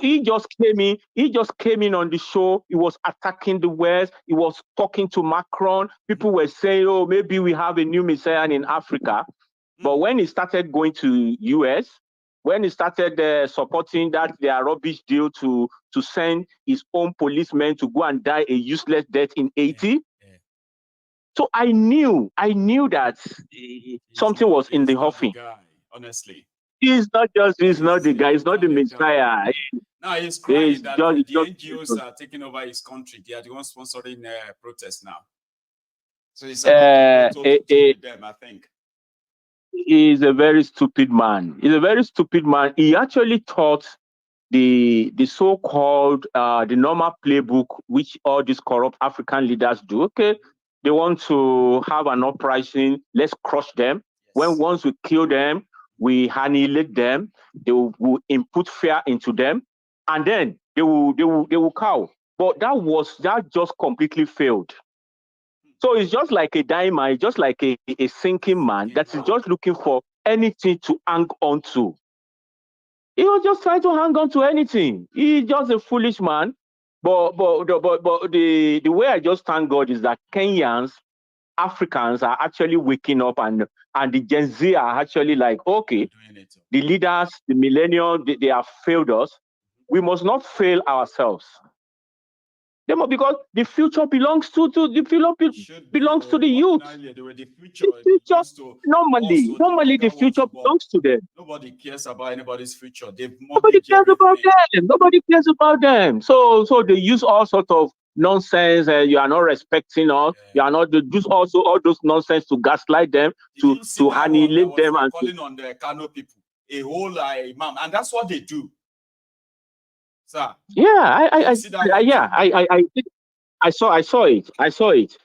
he just came in. He just came in on the show. He was attacking the West. He was talking to Macron. People were saying, "Oh, maybe we have a new Messiah in Africa." But when he started going to US, when he started supporting their rubbish deal to send his own policemen to go and die a useless death in Haiti, so I knew that something was in the offing. Honestly. He's not the guy, he's not the Messiah. Now he's crying that the NGOs are taking over his country. They are the ones sponsoring protests now. So he's about to them, I think. He's a very stupid man. He's a very stupid man. He actually taught the so-called the normal playbook which all these corrupt African leaders do. Okay, they want to have an uprising. Let's crush them. Yes. Once we kill them, we annihilate them. They will input fear into them, and then they will cow. But that just completely failed. So it's just like a dying man, just like a sinking man that is just looking for anything to hang on to. He was just trying to hang on to anything. He's just a foolish man. But the way I just thank God is that Kenyans, Africans are actually waking up, and the Gen Z are actually like, okay, the leaders, the millennials, they have failed us. We must not fail ourselves. Because the future belongs to the youth. The future normally the future belongs to them. Nobody cares about anybody's future. Nobody cares about them. Nobody cares about them. So they use all sorts of nonsense. You are not respecting us. You are not. They use also all those nonsense to gaslight them, to annihilate them, and calling on the Kano people a whole imam, and that's what they do. Sir. Yeah, I saw it.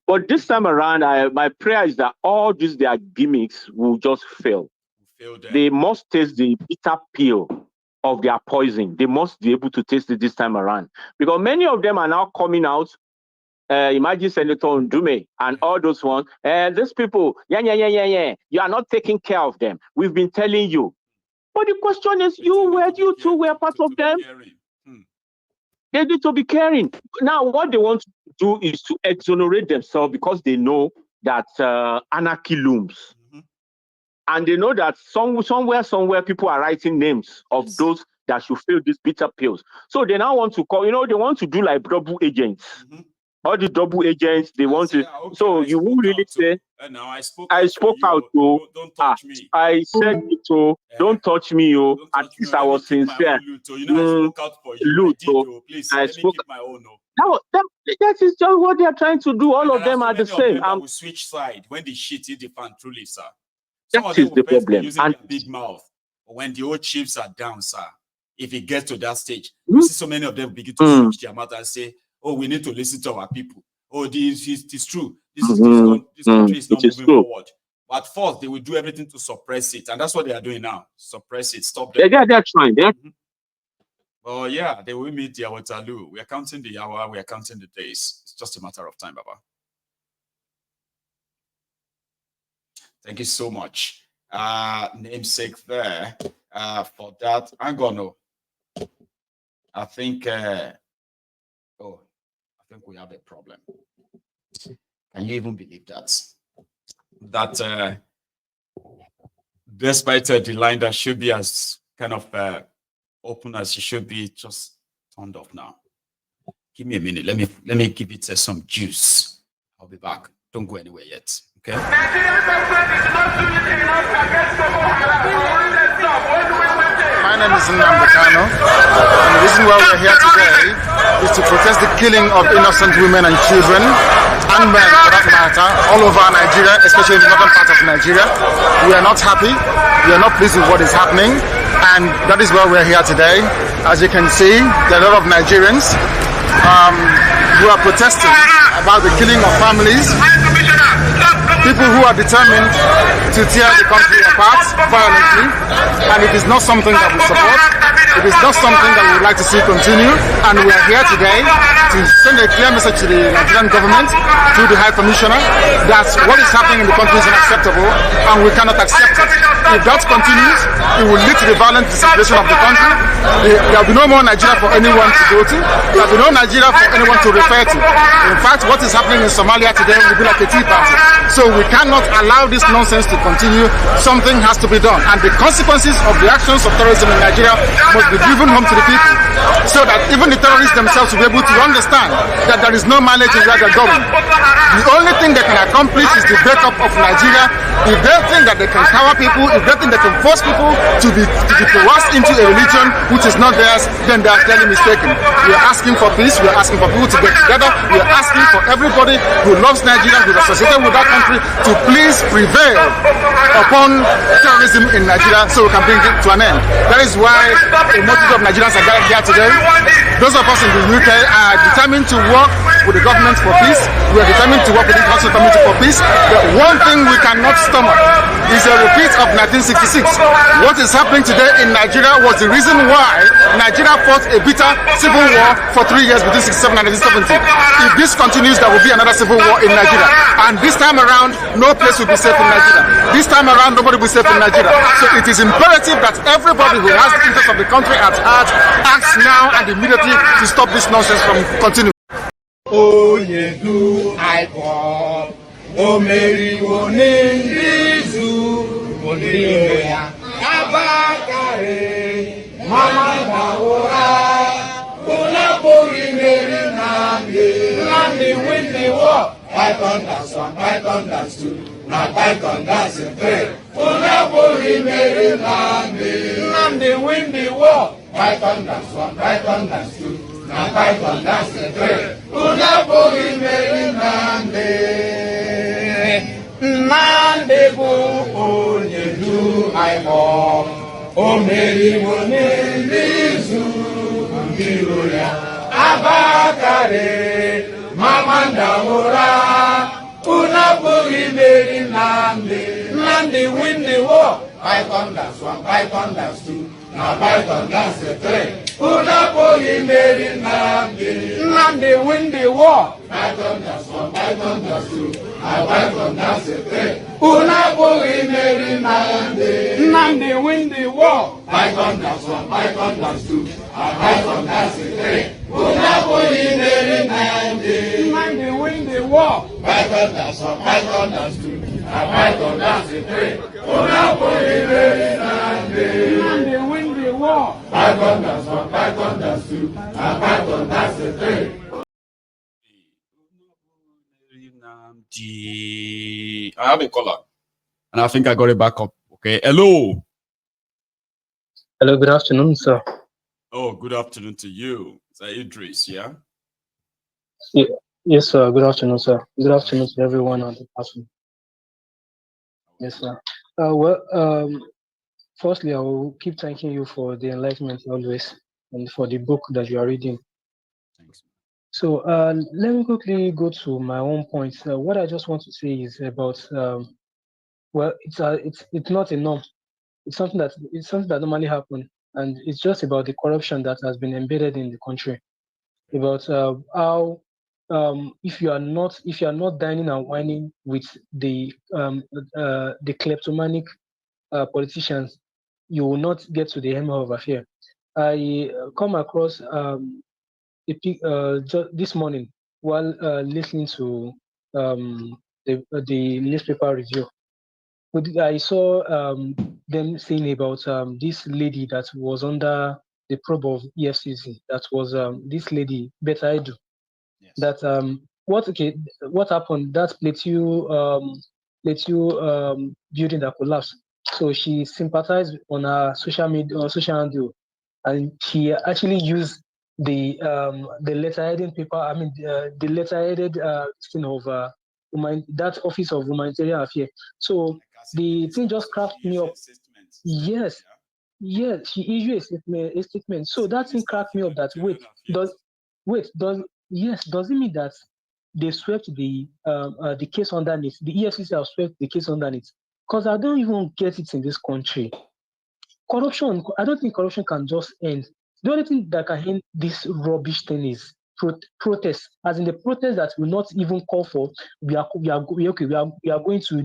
But this time around, my prayer is that all these their gimmicks will just fail. They must taste the bitter pill of their poison. They must be able to taste it this time around, because many of them are now coming out. Imagine Senator Ndume and all those ones. These people, you are not taking care of them. We've been telling you. But the question is, you two were part of them. They need to be caring. Now, what they want to do is to exonerate themselves because they know that anarchy looms. And they know that somewhere, people are writing names of those that should fill these bitter pills. So they now want to call, they want to do like double agents. All the double agents, they want to. Okay, so you won't really say, now I spoke out to. Don't touch me. I said to, don't touch me, At least I was sincere. I spoke out for you. Please, let me keep my own. That is just what they are trying to do. All of them are the same. I will switch side when the shit hit the fan, truly, sir. That is the problem. Using big mouth. When the old chiefs are down, sir, if it gets to that stage, you see so many of them begin to switch their mouth and say, oh, we need to listen to our people. Oh, this is true. This country is not moving forward. But first, they will do everything to suppress it. And that's what they are doing now. Suppress it. Stop them. They're trying. Oh, yeah. They will meet their Waterloo. We are counting the hour. We are counting the days. It's just a matter of time, Baba. Thank you so much. Namesake there for that. I'm going to. I think we have a problem. Can you even believe that? That despite the line that should be as kind of open as it should be, just turned off now. Give me a minute. Let me give it some juice. I'll be back. Don't go anywhere yet. Okay. My name is Naija, and the reason why we're here today is to protest the killing of innocent women and children, and men for that matter, all over Nigeria, especially in the northern part of Nigeria. We are not happy, we are not pleased with what is happening, and that is why we're here today. As you can see, there are a lot of Nigerians who are protesting about the killing of families, people who are determined to tear the country apart violently, and it is not something that we support. It is not something that we would like to see continue, and we are here today to send a clear message to the Nigerian government through the High Commissioner that what is happening in the country is unacceptable, and we cannot accept it. If that continues, it will lead to the violent disintegration of the country. There will be no more Nigeria for anyone to go to. There will be no Nigeria for anyone to refer to. In fact, what is happening in Somalia today will be like a tea party. So we cannot allow this nonsense to continue. Something has to be done. And the consequences of the actions of terrorism in Nigeria must be driven home to the people, so that even the terrorists themselves will be able to understand that there is no mileage in where they're going. The only thing they can accomplish is the breakup of Nigeria. If they think that they can cower people, if they think they can force people to be coerced into a religion which is not theirs, then they are clearly mistaken. We are asking for peace. We are asking for people to get together. We are asking for everybody who loves Nigeria, who is associated with that country, to please prevail upon terrorism in Nigeria so we can bring it to an end. That is why a multitude of Nigerians are gathered here today. Those of us in the UK are determined to work with the government for peace. We are determined to work with the international community for peace. The one thing we cannot stomach is a repeat of 1966. What is happening today in Nigeria was the reason why Nigeria fought a bitter civil war for 3 years between 1967 and 1970. If this continues, there will be another civil war in Nigeria. And this time around, no place will be safe in Nigeria. This time around, nobody will be safe in Nigeria. So it is imperative that everybody who has the interest of the country at heart acts now and immediately to stop this nonsense from continuing. Oyedu Aiko, Omeri Onindizu, Oniya, Abakare, Mama Naora, Unapuri Meri Nandi win the war. Python that's one, Python that's two, now Python that's a three. Unapuri Meri Nandi win the war. Python that's one, Python that's two. Na Python that's the three. Unapuri Meri Nande bu Oyedu Aiko, Omeri Onelizu Mbiroya, Abakare, Mamanda Ora, Unapuri Meri Nande win the war. Python that's one, Python that's two. Now Python that's the three. Unapuri Meri Nande win the war. Python that's one, Python that's two. Now Python that's the three. Unapuri Meri Nande win the war. Python that's one, Python that's two. Now Python that's the three. Unapuri Meri Nande win the war. Python that's one, Python that's two. Now Python that's the three. Unapuri Meri Nande win the war. Python that's one, Python that's two. Now Python that's the three. I have a caller, and I think I got it back up. Okay, hello. Hello, good afternoon, sir. Oh, good afternoon to you. It's Idris, yeah? Yes, sir. Good afternoon, sir. Good afternoon to everyone on the platform. Yes, sir. Firstly, I will keep thanking you for the enlightenment always and for the book that you are reading. Thanks. So let me quickly go to my own point. What I just want to say is about well, it's not a norm. It's something that normally happens, and it's just about the corruption that has been embedded in the country. About how if you are not dining and whining with the kleptomanic politicians, you will not get to the hem of affair. I come across this morning while listening to the newspaper review. I saw them saying about this lady that was under the probe of EFCC. That was this lady Beta Edu. Yes. That what happened? That Plateau building that collapsed. So she sympathized on her social handle, and she actually used the letterheaded paper. I mean the letterheaded thing of that Office of Humanitarian Affairs. So the thing just cracked me up. Yes, yes, she issued a statement. So that thing cracked me up. That does it mean that they swept the case underneath. The EFCC have swept the case underneath. Because I don't even get it in this country. Corruption, I don't think corruption can just end. The only thing that can end this rubbish thing is protest. As in the protest that will not even call for, we are going to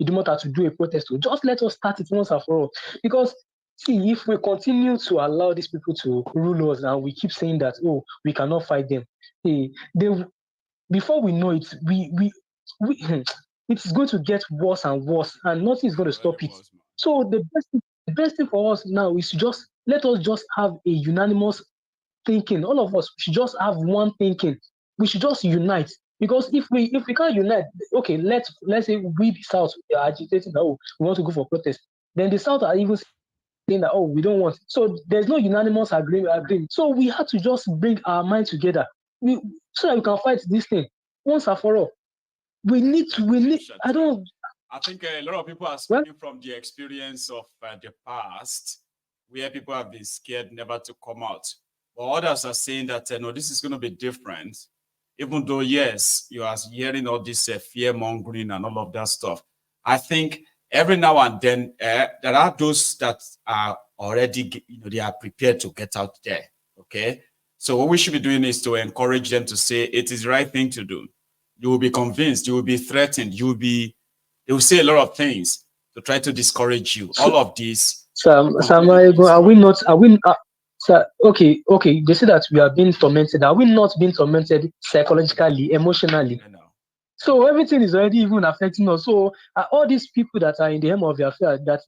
Idumota to do a protest. So just let us start it once and for all. Because see, if we continue to allow these people to rule us and we keep saying that, oh, we cannot fight them, before we know it, it's going to get worse and worse, and nothing is going to stop it. So the best thing for us now is to let us just have a unanimous thinking. All of us should just have one thinking. We should just unite. Because if we can't unite, okay, let's say we the South are agitating that, oh, we want to go for protest. Then the South are even saying that, oh, we don't want. So there's no unanimous agreement. So we have to just bring our mind together. So that we can fight this thing once and for all. I think a lot of people are speaking from the experience of the past, where people have been scared never to come out. But others are saying that, no, this is going to be different. Even though, yes, you are hearing all this fear-mongering and all of that stuff. I think every now and then, there are those that are already, they are prepared to get out there, okay? So what we should be doing is to encourage them to say it is the right thing to do. You will be convinced, you will be threatened, they will say a lot of things to try to discourage you. All of this. Okay. They say that we are being tormented. Are we not being tormented psychologically, emotionally? So everything is already even affecting us. So all these people that are in the hem of their affair, that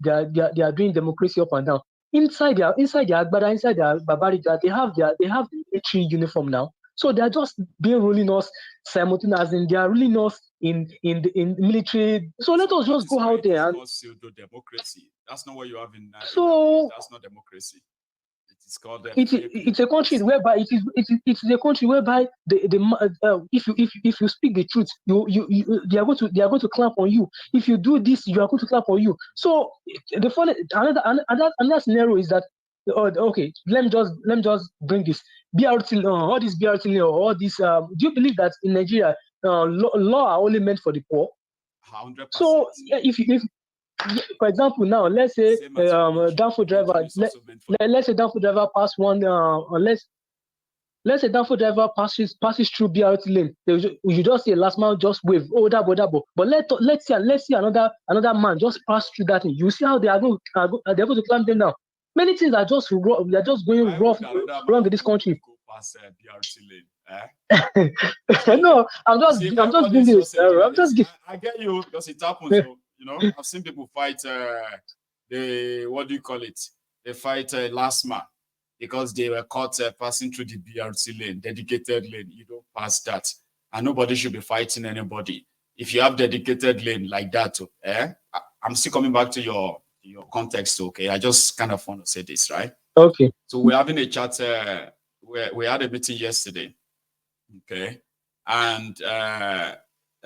they are doing democracy up and down, inside their Agbada, inside their Babariga, they have the military uniform now. So they're just being ruling us simultaneously, and they are ruling us in military. So let us just go out there and pseudo democracy. That's not what you have in Nigeria. So that's not democracy. It's called it's a country whereby it's a country whereby if you speak the truth, they are going to clap on you. If you do this, you are going to clap on you. So the funny another scenario is that okay, let me just bring this BRT, all this BRT, all this. Do you believe that in Nigeria, law are only meant for the poor? 100%. So if for example, now let's say downfall driver, let's say downfall driver pass one. Let's say downfall driver passes through BRT lane. You just see a last man just wave, oh double. But let's see another man just pass through that thing. You see how they're going to climb them down. Many things are just they're just going wrong in this country. Pass BRT lane. No, I'm just doing this. I get you because it happens. So, I've seen people fight what do you call it? They fight last man because they were caught passing through the BRT lane, dedicated lane. You don't pass that, and nobody should be fighting anybody. If you have dedicated lane like that, I'm still coming back to your context. Okay, I just kind of want to say this, right? Okay. So we're having a chat. We had a meeting yesterday. Okay, and at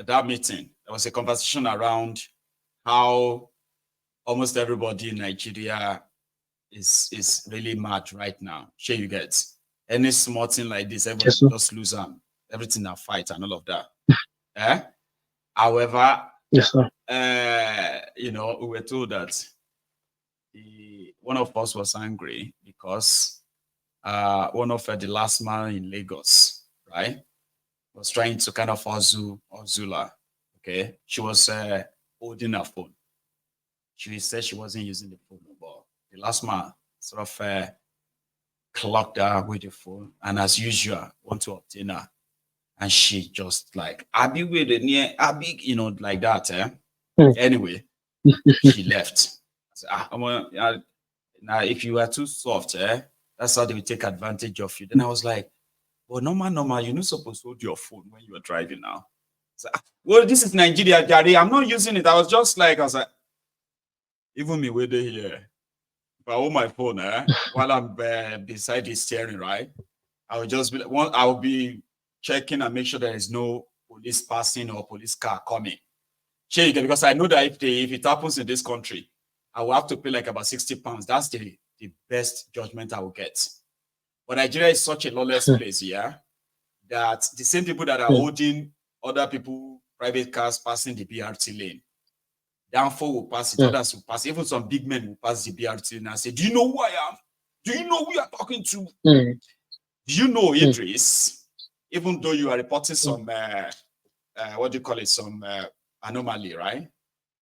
that meeting, there was a conversation around how almost everybody in Nigeria is really mad right now. Sure, you get any small thing like this, everybody just lose everything a fight and all of that. However, yes, sir. We were told that one of us was angry because one of the last man in Lagos, right, was trying to kind of hustle her. Okay, she was holding her phone. She said she wasn't using the phone, but the last man sort of clocked her with the phone, and as usual, want to obtain her, and she just like Abby with it near Abby, like that. Anyway, she left. I said, now if you are too soft, that's how they will take advantage of you. Then I was like, well, normal, you're not supposed to hold your phone when you are driving now. So, well, this is Nigeria, Daddy. I'm not using it. I was like, even me waiting here. If I hold my phone, while I'm beside the steering, right? I will just be I will be checking and make sure there is no police passing or police car coming. Because I know that if it happens in this country, I will have to pay like about 60 pounds. That's the best judgment I will get. But Nigeria is such a lawless place, that the same people that are holding other people, private cars passing the BRT lane. Downfall will pass it, others will pass. Even some big men will pass the BRT lane and say, do you know who I am? Do you know who you are talking to? Do you know, Idris, even though you are reporting some, what do you call it, some anomaly, right?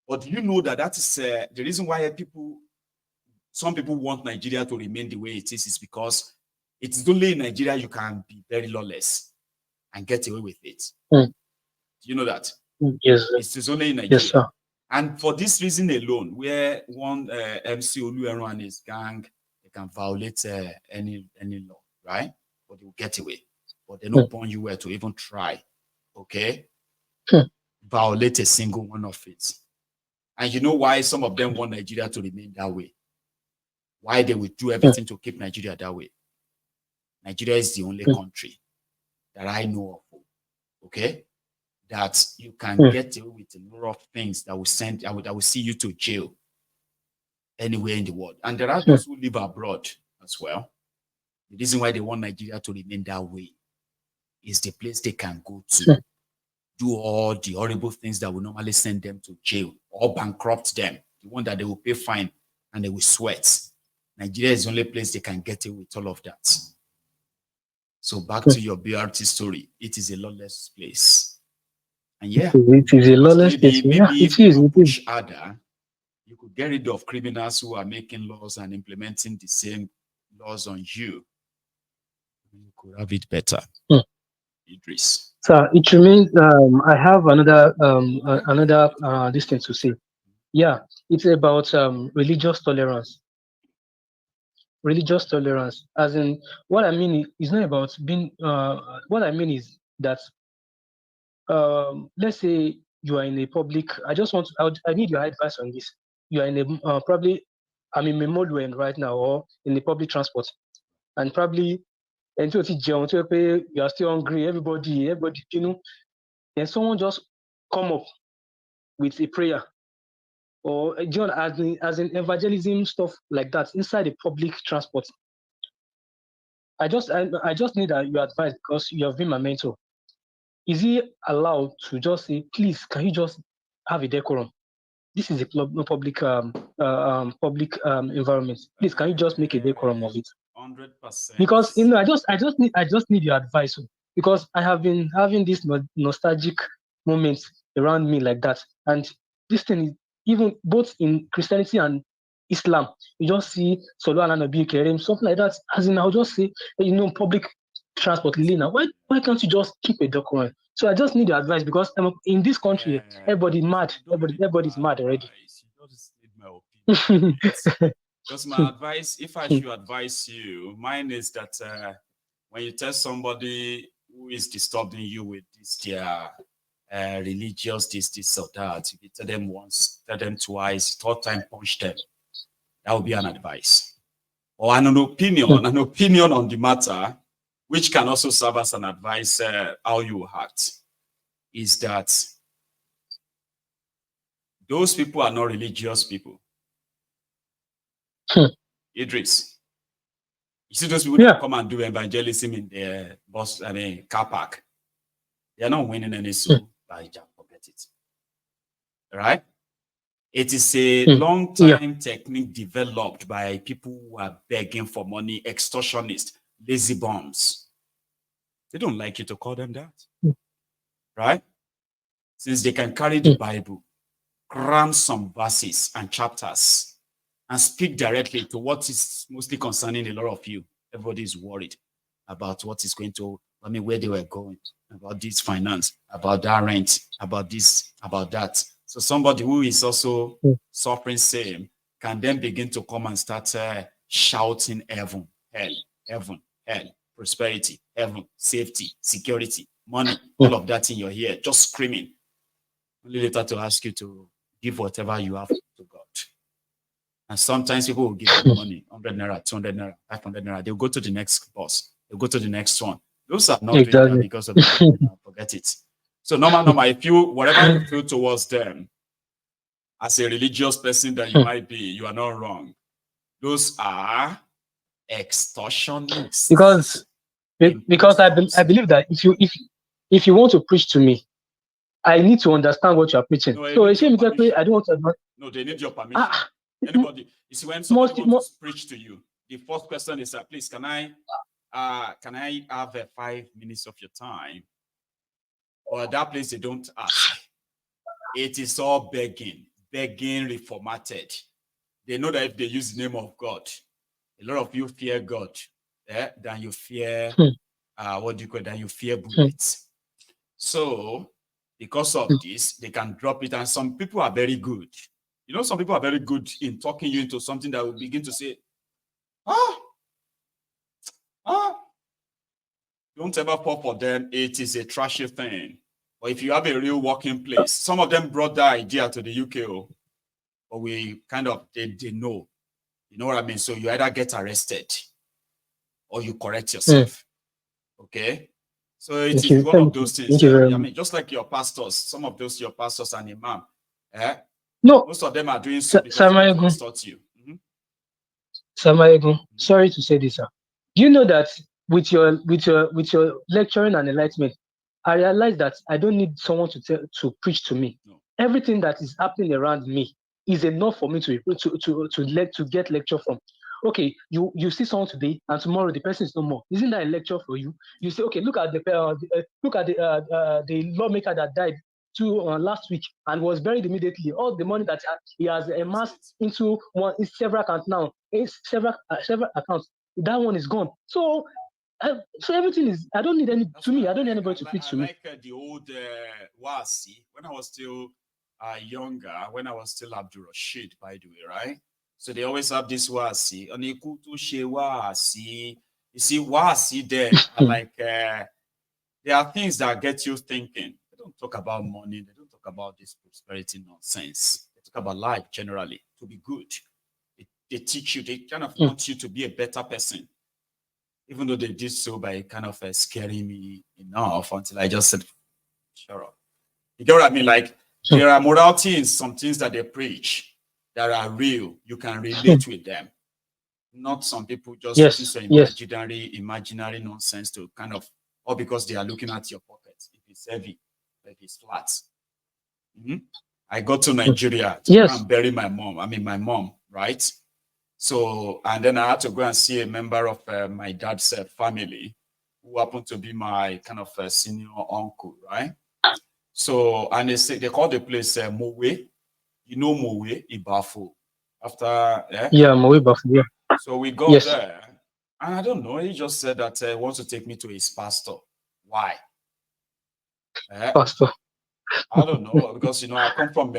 But do you know that that is the reason why some people want Nigeria to remain the way it is because it is only in Nigeria you can be very lawless and get away with it. Do you know that? Yes. It is only in Nigeria. Yes, sir. And for this reason alone, where one MC Oluero and his gang, they can violate any law, right? But they will get away. But they don't want you to even try, okay? Violate a single one of it. And you know why some of them want Nigeria to remain that way? Why they will do everything to keep Nigeria that way? Nigeria is the only country that I know of, okay? That you can get away with a lot of things that will see you to jail anywhere in the world. And there are those who live abroad as well. The reason why they want Nigeria to remain that way is the place they can go to do all the horrible things that will normally send them to jail or bankrupt them, the one that they will pay fine and they will sweat. Nigeria is the only place they can get away with all of that. So back to your BRT story. It is a lawless place. And yeah, it is a lawless place. Maybe if you push harder, you could get rid of criminals who are making laws and implementing the same laws on you. You could have it better. Idris. So it remains. I have another this thing to say. Yeah, it's about religious tolerance. Religious tolerance, as in, what I mean is not about being. What I mean is that, let's say you are in a public. I need your advice on this. You are in a probably, I'm in Memorial right now, or in the public transport, and probably, and you are still hungry. Everybody, you know. Then someone just come up with a prayer, or as in evangelism stuff like that inside the public transport. I just need your advice because you have been my mentor. Is he allowed to just say, please, can you just have a decorum? This is a public environment. Please, can you just make a decorum of it? 100%. Because I just need your advice, because I have been having these nostalgic moments around me like that, and this thing is even both in Christianity and Islam. You just see Solo and Nabi Kerim, something like that. As in, I'll just say, public transport, Lena. Why can't you just keep a document? So I just need your advice, because in this country, everybody's mad. Everybody's mad already. You just need my opinion. Just my advice, if I should advise you, mine is that when you tell somebody who is disturbing you with this, their religious this or that, if you tell them once, tell them twice, third time punch them, that would be an advice. Or an opinion on the matter, which can also serve as an advice how you act, is that those people are not religious people. Idris, you see those people that come and do evangelism in the car park, they are not winning any soul by just forget it. Right? It is a long-time technique developed by people who are begging for money, extortionists, lazy bums. They don't like you to call them that. Right? Since they can carry the Bible, cram some verses and chapters, and speak directly to what is mostly concerning a lot of you. Everybody is worried about what is going to, where they were going, about this finance, about that rent, about this, about that. So somebody who is also suffering same can then begin to come and start shouting heaven, hell, prosperity, heaven, safety, security, money, all of that in your ear, just screaming. Only later to ask you to give whatever you have to God. And sometimes people will give you money, 100 naira, 200 naira, 500 naira. They'll go to the next boss. They'll go to the next one. Those are not doing that because of the forget it. So normal, if whatever you feel towards them, as a religious person that you might be, you are not wrong. Those are extortionists. Because I believe that if you want to preach to me, I need to understand what you're preaching. No, So I don't want to. No, they need your permission. Anybody, you see, when somebody wants to preach to you, the first question is, please, can I have 5 minutes of your time? Or that place they don't ask. It is all begging reformatted. They know that if they use the name of God, a lot of you fear God, than you fear than you fear bullets. So because of this, they can drop it. And some people are very good. You know, some people are very good in talking you into something that will begin to say, don't ever fall for them. It is a trashy thing. But if you have a real working place, some of them brought that idea to the UK, but we kind of, they know. You know what I mean? So you either get arrested or you correct yourself. Okay? So it is one of those things. I mean, just like your pastors, some of those, your pastors and imam, no, most of them are doing so because they want to extort you. Sorry to say this, sir. Do you know that with your lecturing and enlightenment, I realized that I don't need someone to preach to me. No. Everything that is happening around me is enough for me to get lecture from. Okay, you see someone today and tomorrow the person is no more. Isn't that a lecture for you? You say, okay, look at the lawmaker that died last week and was buried immediately. All the money that he has amassed into several accounts now, several accounts. That one is gone. So everything is. I don't need any. That's to me, I don't need anybody to preach to me. I like the old Wasi when I was still younger. When I was still Abdul Rashid, by the way, right? So they always have this Wasi. You see, Wasi there are like there are things that get you thinking. They don't talk about money. They don't talk about this prosperity nonsense. They talk about life generally to be good. They teach you. They kind of want you to be a better person. Even though they did so by kind of scaring me enough until I just said, shut up. You get what I mean? Like, there are morality in some things that they preach that are real. You can relate with them. Not some people just using some imaginary nonsense to kind of, or because they are looking at your pocket. If it's heavy, if it's flat. I got to Nigeria to go and bury my mom, right? So, and then I had to go and see a member of my dad's family who happened to be my kind of senior uncle, right? So, and they call the place Mowe. You know Mowe, Ibafu. After, Mowe, Ibafu, yeah. So we got there, and I don't know, he just said that he wants to take me to his pastor. Why? Pastor. I don't know, because, you know, I come from,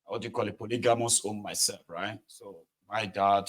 what do you call it, polygamous home myself, right? So my dad